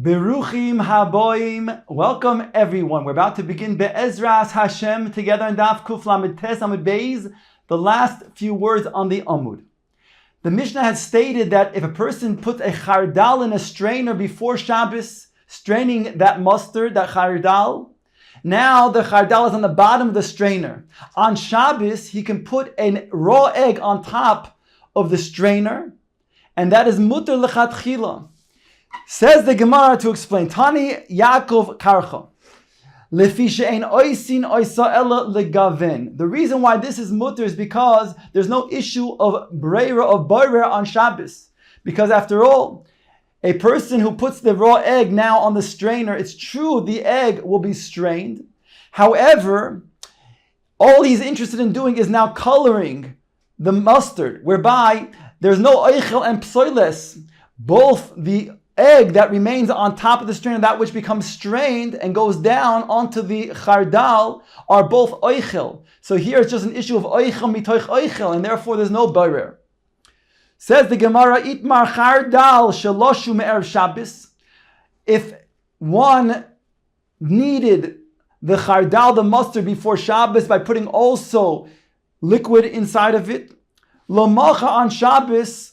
Beruchim haboim. Welcome everyone. We're about to begin Be'ezras Hashem together in Daf Kuf Lamed Tes Amud Beis, the last few words on the Amud. The Mishnah had stated that if a person puts a chardal in a strainer before Shabbos, straining that mustard, that chardal, now the chardal is on the bottom of the strainer. On Shabbos, he can put a raw egg on top of the strainer, and that is mutter lechatchila. Says the Gemara to explain, Tani Yaakov Karcha. The reason why this is mutter is because there's no issue of breira, of boirer on Shabbos. Because after all, a person who puts the raw egg now on the strainer, it's true the egg will be strained. However, all he's interested in doing is now coloring the mustard, whereby there's no oichel and psoiles. Both the egg that remains on top of the strainer, that which becomes strained and goes down onto the chardal, are both oichel. So here it's just an issue of oichel mitoich oichel, and therefore there's no boirer. Says the Gemara, Itmar chardal sheloshu me'erev Shabbos. If one needed the chardal, the mustard, before Shabbos by putting also liquid inside of it, lo macha on Shabbos,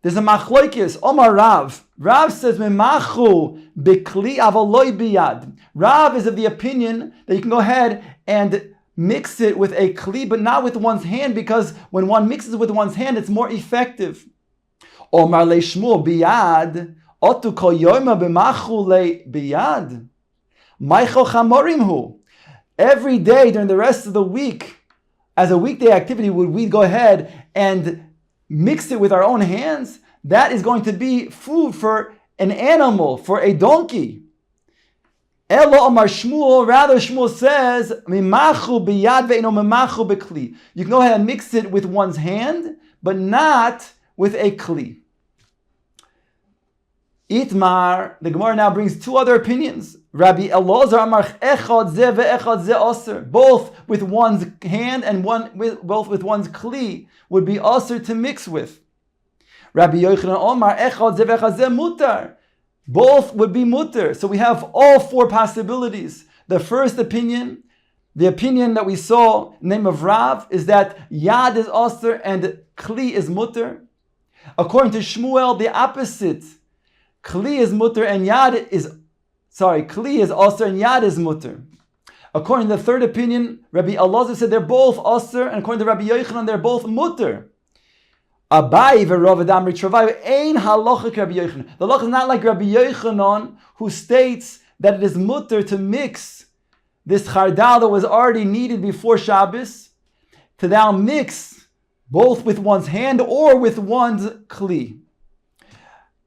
there's a machloikis. Omar Rav. Rav says, Memachu bikli avaloi biyad. Rav is of the opinion that you can go ahead and mix it with a kli, but not with one's hand, because when one mixes with one's hand, it's more effective. Omar le Shmuel biyad. Otu kol yoyma b'machu le biyad. Maicho chamorim hu. Every day during the rest of the week, as a weekday activity, would we go ahead and mix it with our own hands? That is going to be food for an animal, for a donkey. Elo Amar Shmuel, rather Shmuel says, Mimachu biyad ve'ino mimachu bekli. You can go ahead and mix it with one's hand, but not with a kli. Itmar, the Gemara now brings two other opinions. Rabbi Elazar Amar echad ze ve'echad ze aser. Both with one's hand and both with one's kli would be aser to mix with. Rabbi Yochanan Omar echad ze ve'echad ze mutar. Both would be mutar. So we have all four possibilities. The first opinion, the opinion that we saw in the name of Rav, is that yad is aser and kli is mutar. According to Shmuel, the opposite. Kli is mutter and yad is, kli is aser and yad is mutter. According to the third opinion, Rabbi Elazar said they're both aser, and according to Rabbi Yochanan, they're both mutter. Abai v'Rav Adam Ritravayu ein halachik Rabbi Yochanan. The halach is not like Rabbi Yochanan, who states that it is mutter to mix this chardal that was already needed before Shabbos, to now mix both with one's hand or with one's kli.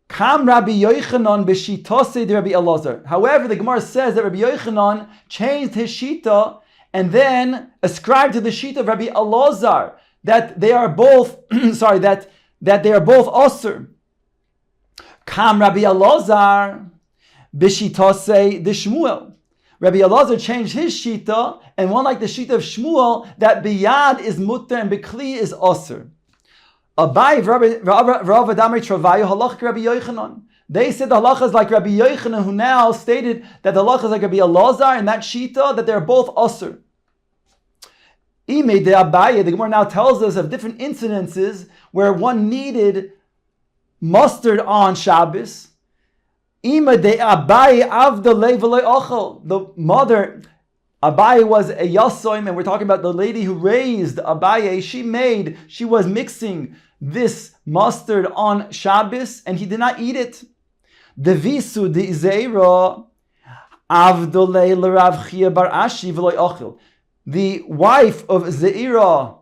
Kam Rabbi Yochanan b'shitase de Rabbi Elazar. However, the Gemara says that Rabbi Yochanan changed his shita and then ascribed to the shita of Rabbi Elazar that they are both that they are both aser. Kam Rabbi Elazar b'shitase de Shmuel. Rabbi Elazar changed his shita, and one like the shita of Shmuel, that biyad is mutter and bikli is aser. Abai Rav Adamri Travayu halach Rabbi Yochanan. They said the halacha is like Rabbi Yochanan, who now stated that the halacha is like Rabbi Elazar and that shita, that they're both aser. Ime de Abaye, the Gemara now tells us of different incidences where one needed mustard on Shabbos. Ime de Abaye avdalei v'lo ochel. The mother, Abaye was a yasoim, and we're talking about the lady who raised Abaye. She was mixing this mustard on Shabbos, and he did not eat it. Devisu de Izeira avdolei l'Rav Chia bar Ashi v'lo ochel. The wife of Zeira,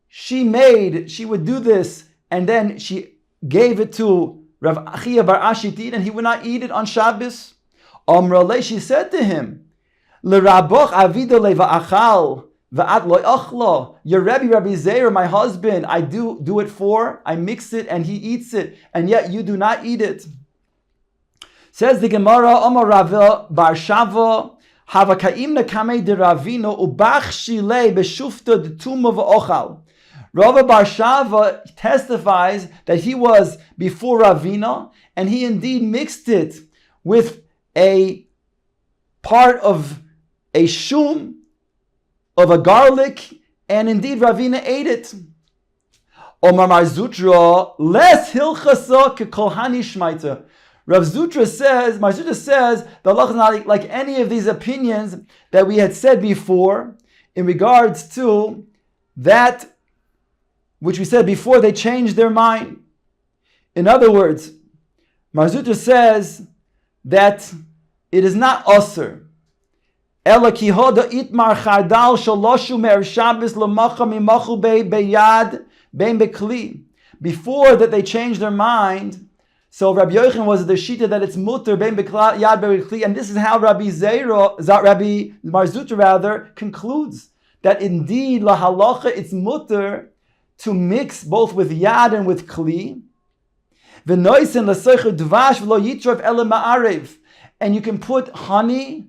she would do this, and then she gave it to Rav Chia bar Ashi to eat, and he would not eat it on Shabbos. Amrale, she said to him, L'raboch avidole va'achal va'at lo ochlo. Your Rabbi Zeira, my husband, I do it for, I mix it, and he eats it, and yet you do not eat it. Says the Gemara, Amar Rav bar Shava, Havakaimna kamei de Ravino ubach shile b'shufta de tuma v'ochal. Rav bar Shava testifies that he was before Ravina, and he indeed mixed it with a part of a shum, of a garlic, and indeed Ravina ate it. Omar Mar Zutra, less hilchasa kekolhani shmaita. Rav Zutra says, Mar Zutra says, the halacha is not like any of these opinions that we had said before in regards to that which we said before they changed their mind. In other words, Mar Zutra says that it is not usr. Ela ki hoda itmar chardal shaloshu me'er Shabbos l'macha mimachu beyad bein bekli. Before that they changed their mind, so Rabbi Yochanan was the shita that it's mutter bein yad bein bekli, and this is how Rabbi Mar Zutra rather concludes that indeed la halacha it's mutter to mix both with yad and with kli. V'noisen l'soicher dvash v'lo yitrav ele ma'arev, and you can put honey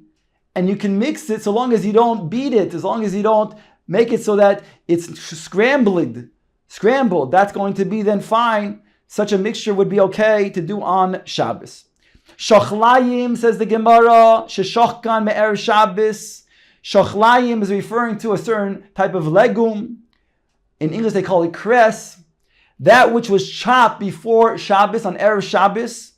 and you can mix it so long as you don't beat it, as long as you don't make it so that it's scrambled. That's going to be then fine. Such a mixture would be okay to do on Shabbos. Shochlayim, says the Gemara, sheshachkan me'er Shabbos. Shochlayim is referring to a certain type of legume. In English they call it cress. That which was chopped before Shabbos, on Erev Shabbos.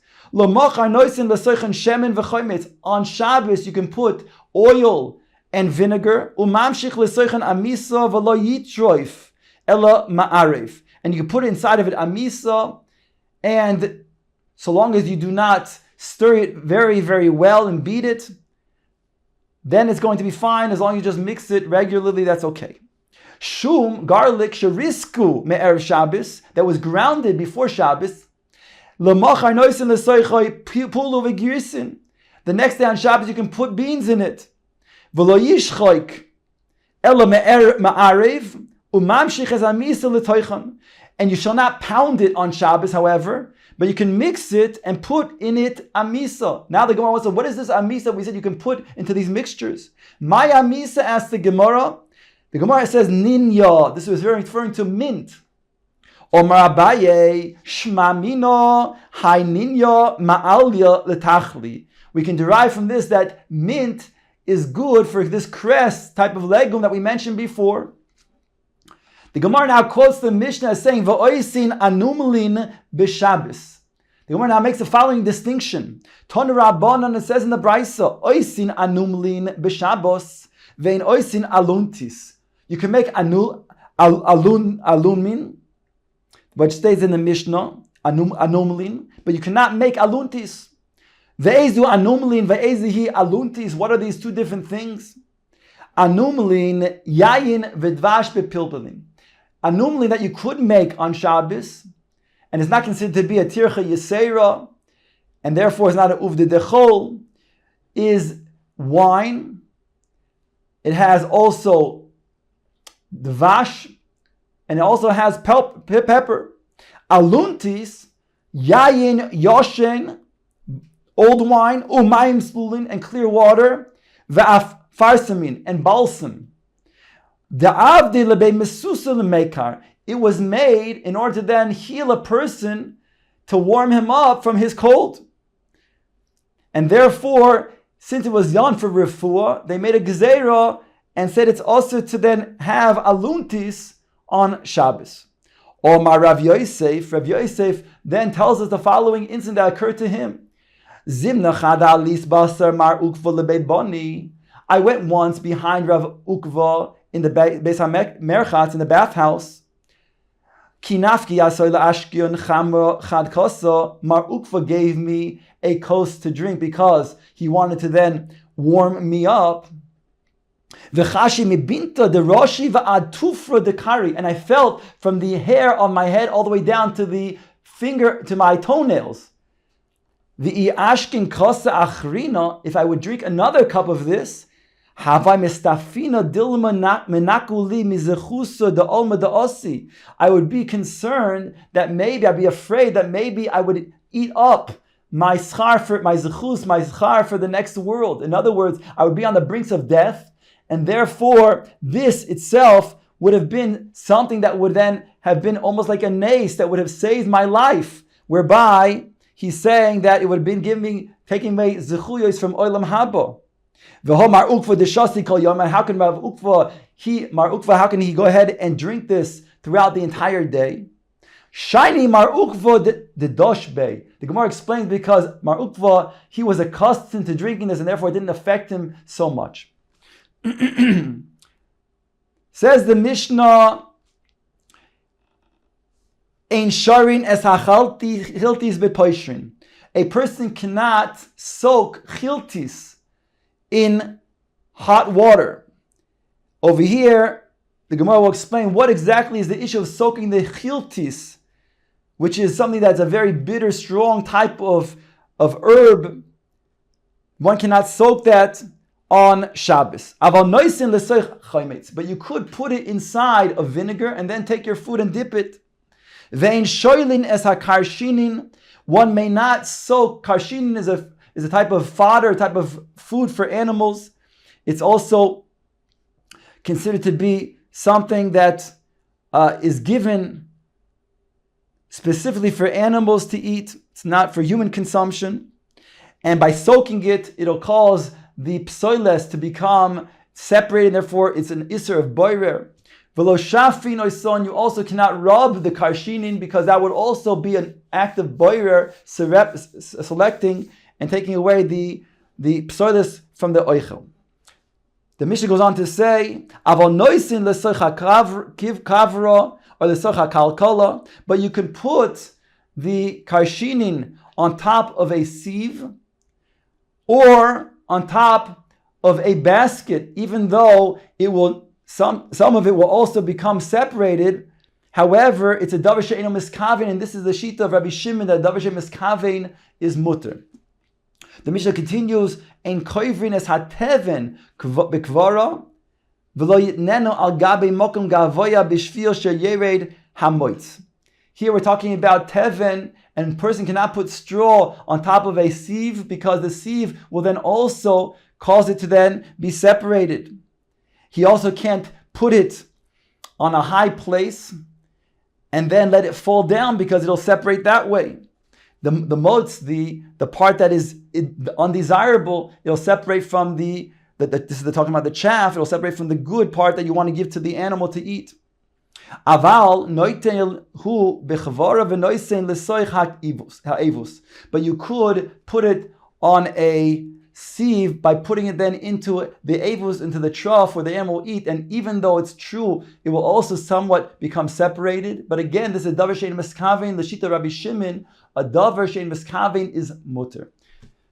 On Shabbos you can put oil and vinegar. And you can put inside of it amisa, and so long as you do not stir it very, very well and beat it, then it's going to be fine. As long as you just mix it regularly, that's okay. Shum, garlic, sherisku me'erev Shabbos, that was grounded before Shabbos. The next day on Shabbos you can put beans in it. And you shall not pound it on Shabbos, however, but you can mix it and put in it amisa. Now the Gemara wants to know, what is this amisa we said you can put into these mixtures? My amisa, asks the Gemara. The Gemara says ninya. This is referring to mint. Omar Abaye, shmamino hay ninya ma'alya letachli. We can derive from this that mint is good for this cress type of legume that we mentioned before. The Gemara now quotes the Mishnah as saying, V'oisin anumelin b'Shabbos. The Gemara now makes the following distinction. Ton Rabbanan, it says in the Brisa, Oisin anumelin b'Shabbos, vein oisin aluntis. You can make alumin, which stays in the Mishnah, anumelin, but you cannot make aluntis. Ve'ezu anumelin, ve'ezihi aluntis. What are these two different things? Anumelin, yayin v'dvash bepilpelin. Anumelin that you could make on Shabbos, and it's not considered to be a tircha yisera, and therefore it's not an uvde dechol, is wine. It has also dvash, and it also has pepper. Aluntis, yayin yoshen, old wine, umayim spulin, and clear water, va'af farsamin, and balsam. It was made in order to then heal a person, to warm him up from his cold. And therefore, since it was yon for refuah, they made a gezerah and said it's also to then have aluntis on Shabbos. Omar Rav Yosef then tells us the following incident that occurred to him. Zimna chada lis basar mar ukva lebeit boni. I went once behind Rav Ukva in the Beis HaMerchatz, in the bathhouse. Kinafki asoy la'ashkion chamra chad kosa. Mar Ukva gave me a kos to drink because he wanted to then warm me up. V'chashi mibinta de roshi va'ad tufra de kari, and I felt from the hair on my head all the way down to the finger, to my toenails. V'i ashkin kosa achrina, if I would drink another cup of this, Havai mistafina dilma menakuli mizechusa de olma de osi. I would be concerned that maybe, I'd be afraid that maybe I would eat up my schar for my zechus, my schar for the next world. In other words, I would be on the brinks of death, and therefore this itself would have been something that would then have been almost like a nace that would have saved my life, whereby he's saying that it would have been taking away zechuyos from olam haba. V'ho mar ukva deshasi kol yom. How can Rav Ukva, how can he go ahead and drink this throughout the entire day? Shiny Mar Ukva the dosh bay. The Gemara explains because Mar Ukva, he was accustomed to drinking this and therefore it didn't affect him so much. Says the Mishnah, Ein sharin es hachiltis bepoishrin. A person cannot soak chiltis in hot water. Over here, the Gemara will explain what exactly is the issue of soaking the chiltis, which is something that's a very bitter, strong type of herb. One cannot soak that on Shabbos. But you could put it inside of vinegar and then take your food and dip it. One may not soak. Karshinin is a type of fodder, a type of food for animals. It's also considered to be something that is given specifically for animals to eat. It's not for human consumption. And by soaking it, it'll cause the psoiles to become separated. Therefore, it's an isser of boirer. V'lo shafin oison, you also cannot rub the karshinin because that would also be an act of boirer, selecting and taking away the psoiles from the oichel. The Mishnah goes on to say, Avol noisin lesocha kavra or lesocha kalkala, but you can put the karshinin on top of a sieve or on top of a basket, even though it will some of it will also become separated. However, it's a davar she'eino miskaven, and this is the shita of Rabbi Shimon that davar she'eino miskaven is mutter. The Mishnah continues, "Ein koivrin es hateven bekvara v'lo yitnenu al gabe mokum gavoya b'shvil sheyered hamoitz." Here we're talking about teven, and a person cannot put straw on top of a sieve because the sieve will then also cause it to then be separated. He also can't put it on a high place and then let it fall down because it'll separate that way. The motz, the part that is undesirable, it'll separate from this is talking about the chaff, it'll separate from the good part that you want to give to the animal to eat. Aval noitel hu bechvara v'noisen lesoich ha'evus. But you could put it on a sieve by putting it then into the avus, into the trough where the animal will eat, and even though it's true, it will also somewhat become separated. But again, this is a davar she'ein miskaven, l'shita Rabbi Shimon, a davar she'ein miskaven is mutter.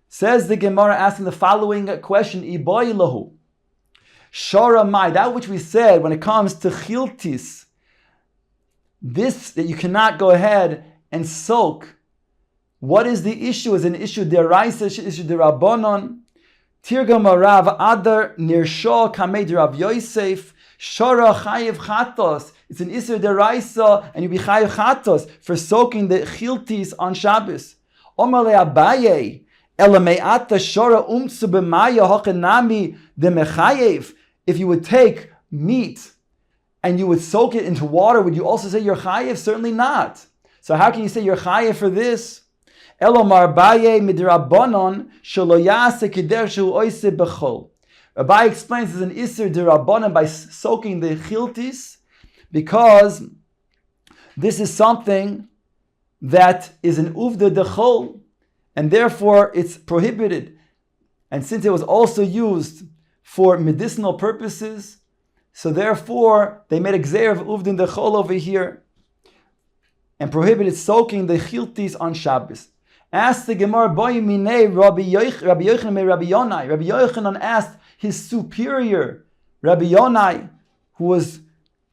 Says the Gemara asking the following question, Iboy lahu. Shara mai, that which we said when it comes to chiltis, this that you cannot go ahead and soak. What is the issue? Is an issue deraisa, issue derabanan. Tirgam Rav Adar Nirsha Kamed Rav Yosef Shara Chayev Chatos. It's an issue deraisa, and you be chayev chatos for soaking the chiltis on Shabbos. Omar le Abaye Elameata Shara Umtsu B'Maya Hochenami de Mechayev. If you would take meat and you would soak it into water, would you also say you're chayev? Certainly not. So how can you say you're chayev for this? Elomar Baye midrabanon shelo yase kidershu oise bechol. Rabbi explains there's an iser derabanon by soaking the chiltis because this is something that is an uvda dechol, and therefore it's prohibited. And since it was also used for medicinal purposes, so therefore they made a gzeir of uvdin dechol over here and prohibited soaking the chiltis on Shabbos. Asked the Gemara, Boy Minei Rabbi Yochanan Rabbi Yonai. Rabbi Yochanan asked his superior, Rabbi Yonai, who was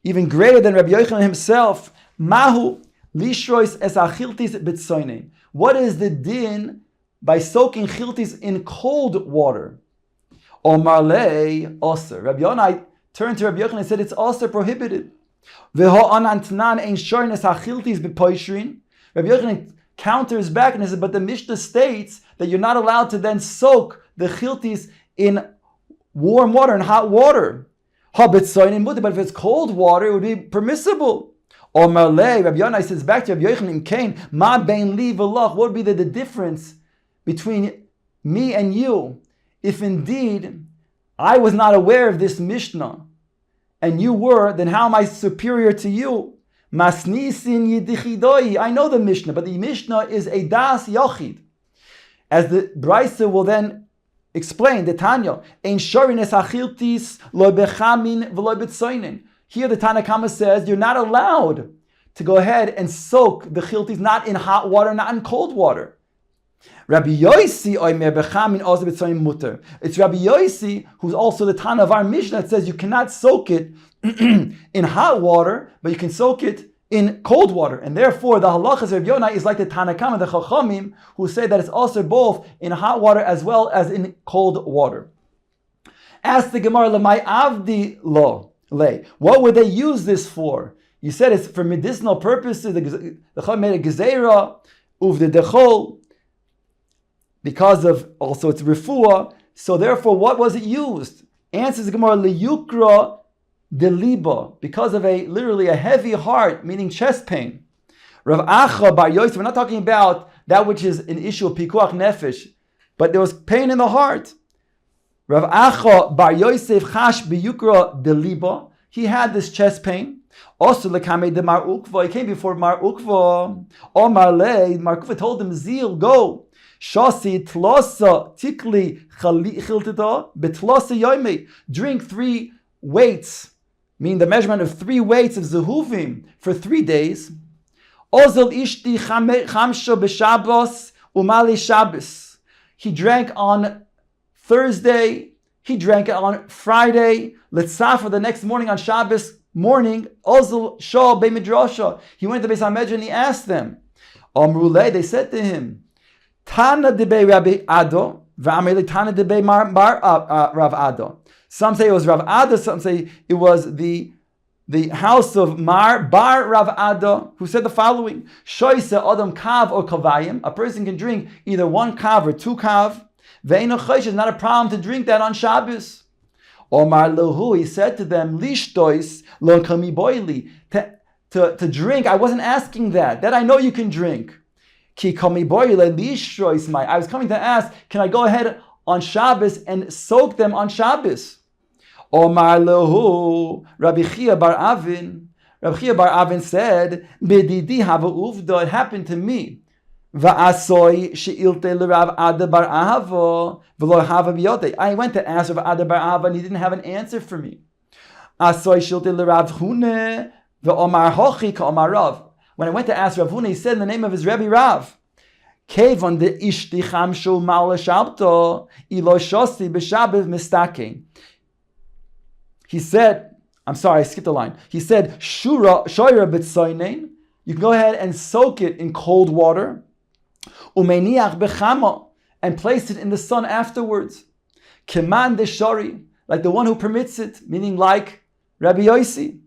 even greater than Rabbi Yochanan himself, Mahu Lishrois es achiltis bitzoinen. What is the din by soaking chiltis in cold water? Omar le oser. Rabbi Yonai turned to Rabbi Yochanan and said it's also prohibited. Veho anantnan ein shorin es achiltis b'poishrin. Rabbi Yochanan counters back and says, but the Mishnah states that you're not allowed to then soak the chiltis in warm water and hot water. But if it's cold water, it would be permissible. Omar Le, Rabbi Yonai says back to Rabbi Yochanan, Kain, Ma bein li v'lach, what would be the difference between me and you if indeed I was not aware of this Mishnah and you were, then how am I superior to you? Masnisin yidichidoi, I know the Mishnah, but the Mishnah is a das yachid. As the Brisa will then explain, the Tanya, ein shorines achiltis lo bechamin v'lo betzoinen. Here the Tana Kama says you're not allowed to go ahead and soak the chiltis, not in hot water, not in cold water. Rabbi Yosi oimer bechamin also betzoinen mutter. It's Rabbi Yosi who's also the Tana of our Mishnah that says you cannot soak it in hot water, but you can soak it in cold water. And therefore the halachas of Rabbi Yonai is like the Tana Kama, the Chachamim, who say that it's also both in hot water as well as in cold water. Ask the Gemara, Lamai Avdi Lo. What would they use this for? You said it's for medicinal purposes. The Chacham made a gezeira, uvde dechol, because of also it's refuah. So therefore, what was it used? Answers the Gemara, liyukra deliba, because of literally a heavy heart, meaning chest pain. Rav Acha bar Yosef, we're not talking about that which is an issue of pikuach nefesh, but there was pain in the heart. Rav Acha bar Yosef chash biyukra deliba. He had this chest pain. Also, lekame de Mar Ukva. He came before Mar Ukva. Omar le, Mar Ukva told him, Zil, go. Shasi tlosa tikli chiltita betlosa yomi. Drink 3 weights, meaning the measurement of 3 weights of zehuvim for 3 days. Ozel ishti chamsho b'Shabbos umali Shabbos. He drank on Thursday. He drank it on Friday. Letzafa the next morning on Shabbos morning. Ozel shal be midrasha. He went to Beis HaMedrash and he asked them. Amrulei, they said to him, Tana debe Rabbi Ado, v'ameli Tana debe Rav Ado. Some say it was Rav Ado. Some say it was the house of Mar Bar Rav Ado, who said the following: Shoyse Adam Kav or Kavayim. A person can drink either 1 kav or 2 kav. Ve'ino chosh, is not a problem to drink that on Shabbos. Omar lehu, he said to them, lishtois lo kami boili, to drink. I wasn't asking that. That I know you can drink. Ki kami boile lishtois mai. I was coming to ask, can I go ahead on Shabbos and soak them on Shabbos? Omar lehu, Rabbi Chia bar Avin. Rabbi Chia bar Avin said, Bididi hava uvda, it happened to me. Va'asoi she'ilte l'Rav Ada bar Ahava v'lo hava biyote. I went to ask Rav Ada bar Ahava and he didn't have an answer for me. Asoi she'ilte l'Rav Hune v'omar hochi ka'omar Rav. When I went to ask Rav Hune, he said in the name of his Rebbe Rav, Kevon de ishti chamshu mal l'shabto ilo shosti b'shabbos mistaking. He said, I'm sorry, I skipped a line. He said, Shura shoyra b'tzoynein. You can go ahead and soak it in cold water. Umeniach bechama, and place it in the sun afterwards. Keman de shori, like the one who permits it, meaning like Rabbi Yosi.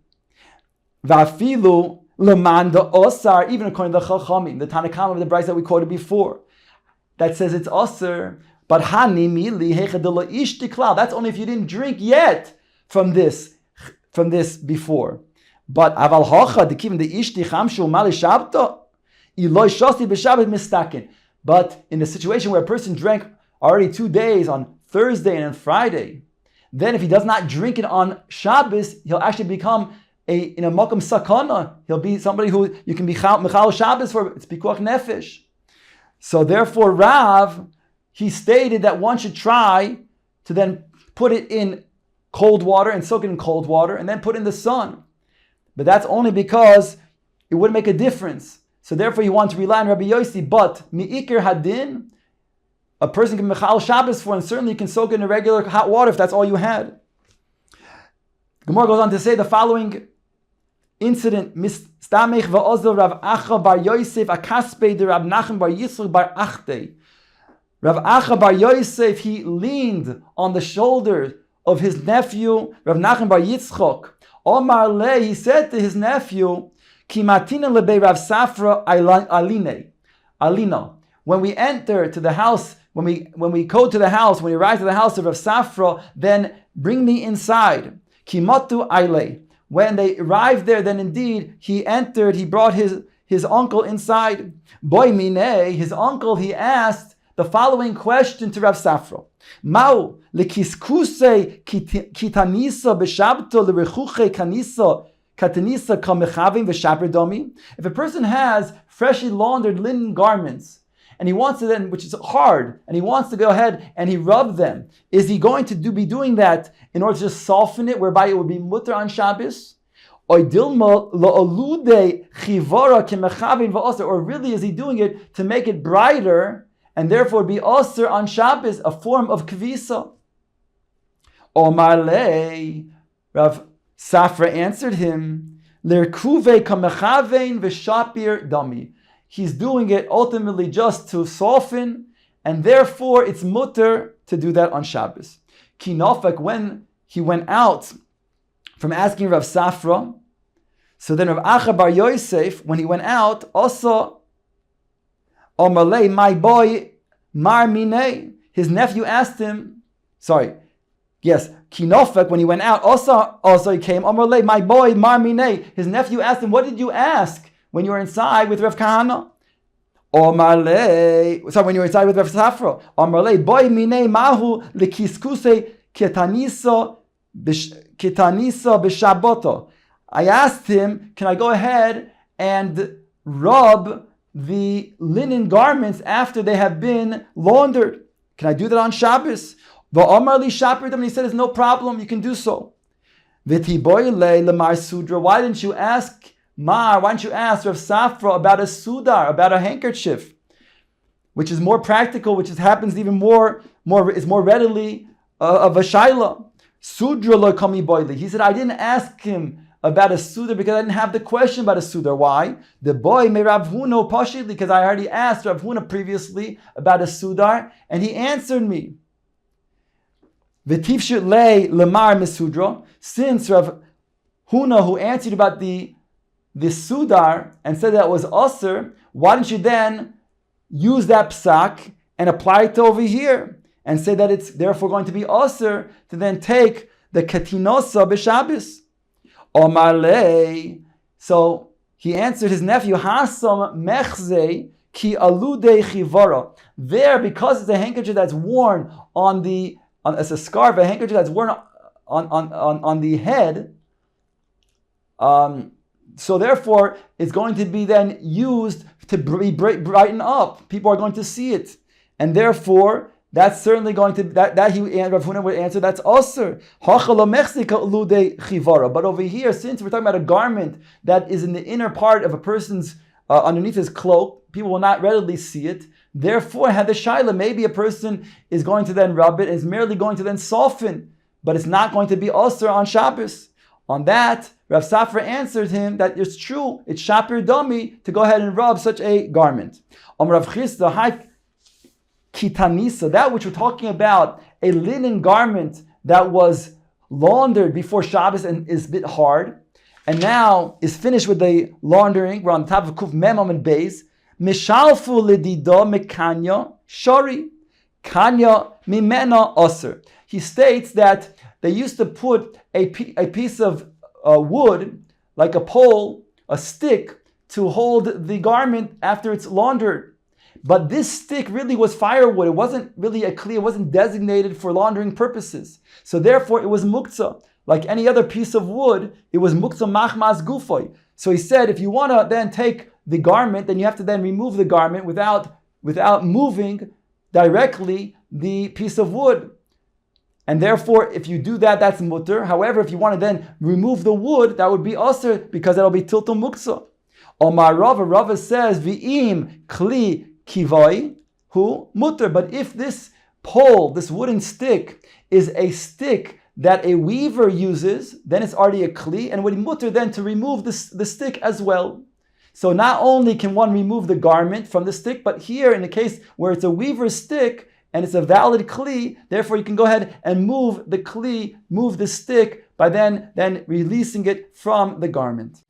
Vafilu leman de osar, even according to the Chachamim, the Tana Kama of the Brisa that we quoted before, that says it's osar. But hani mili hechadelo ishtiklal. That's only if you didn't drink yet from this before. But aval hocha de kivin de ishti chamshu mali shabto iloy shosti b'shabbat mistaken. But in the situation where a person drank already 2 days on Thursday and on Friday, then if he does not drink it on Shabbos, he'll actually become in a makom sakana. He'll be somebody who you can be mechal Shabbos for. It's pikuach nefesh. So therefore, Rav, he stated that one should try to then put it in cold water and soak it in cold water and then put it in the sun. But that's only because it wouldn't make a difference. So therefore you want to rely on Rabbi Yossi. But mi'ikir hadin, a person can mechal Shabbos for, and certainly you can soak it in a regular hot water if that's all you had. Gemara goes on to say the following incident: Mistamech va'ozel Rav Acha bar Yosef akaspe de Rav Nachman bar Yitzchak bar Achte. Rav Acha bar Yosef, he leaned on the shoulder of his nephew Rav Nachman bar Yitzchak. Omar le, he said to his nephew, Kimatina lebe Rav Safra Alina. When we enter to the house, when we go to the house, when we arrive to the house of Rav Safra, then bring me inside. Kimatu aile. when they arrived there, then indeed he entered, he brought his uncle inside. Boy mine, his uncle, he asked the following question to Rav Safra. Mau lekiskuse kitanisa b'shabto l'rechuche kanisa katanisa kamechavim v'shaper domi. If a person has freshly laundered linen garments, and he wants to then, which is hard, and he wants to go ahead and he rub them, is he going to be doing that in order to just soften it, whereby it would be mutter on Shabbos? Or really is he doing it to make it brighter and therefore be osir on Shabbos, a form of kvisa? Omarle, Rav Safra answered him, L'erkuve kamechavein v'shapir dami. He's doing it ultimately just to soften, and therefore it's mutter to do that on Shabbos. Kinofek, when he went out from asking Rav Safra, so then Rav Acha Bar Yosef, when he went out, also Omalei, my boy Mar Minei, his nephew asked him, Kinofek, when he went out, also he came, Omalei, my boy Mar Minei, his nephew asked him, what did you ask when you were inside with Rav Kahana? When you were inside with Rav Safra. Omalei, boy Minei mahu lekiskuse ketanisa b'shabboto. I asked him, can I go ahead and rub the linen garments after they have been laundered? Can I do that on Shabbos? And he said, it's no problem, you can do so. Why didn't you ask Rav Safra about a sudar, about a handkerchief, which is more practical, which happens even is more readily of a shaila? Sudra lo kami boili. He said, I didn't ask him about a sudar because I didn't have the question about a sudar. Why? The boy may Rav Huna pashitli, because I already asked Rav Huna previously about a sudar, and he answered me. V'tifshut lei lemar mesudra. Since Rav Huna, who answered about the sudar and said that was asr, why didn't you then use that psak and apply it to over here and say that it's therefore going to be asr to then take the katinosa b'Shabbos? Omarle. So he answered his nephew, Hasam mechze ki alude chivara. There, because it's a handkerchief that's worn as a scarf, a handkerchief that's worn on the head. So therefore, it's going to be then used to brighten up. People are going to see it, and therefore that's certainly going to Rav Huna would answer that's asr. But over here, since we're talking about a garment that is in the inner part of a person's underneath his cloak, people will not readily see it. Therefore, had the shaila, maybe a person is going to then rub it, is merely going to then soften, but it's not going to be asr on Shabbos. On that, Rav Safra answered him that it's true, it's shapir dami to go ahead and rub such a garment. Rav Chisda, hi kitanisa, that which we're talking about, a linen garment that was laundered before Shabbos and is a bit hard, and now is finished with the laundering. We're on the top of Kuf Memam and Beis. Mishalfu ledida mekanya shari, kanya mimena aser. He states that they used to put a piece of wood, like a pole, a stick, to hold the garment after it's laundered. But this stick really was firewood. It wasn't really it wasn't designated for laundering purposes. So therefore it was muktzah. Like any other piece of wood, it was muktzah machmas gufoy. So he said, if you want to then take the garment, then you have to then remove the garment without moving directly the piece of wood. And therefore, if you do that, that's mutter. However, if you want to then remove the wood, that would be asr, because that'll be tiltum muktzah. Omar Rava says, V'im kli kivai hu mutter. But if this pole, this wooden stick, is a stick that a weaver uses, then it's already a kli, and would mutter then to remove the stick as well. So not only can one remove the garment from the stick, but here in the case where it's a weaver's stick and it's a valid kli, therefore you can go ahead and move the kli, move the stick by then releasing it from the garment.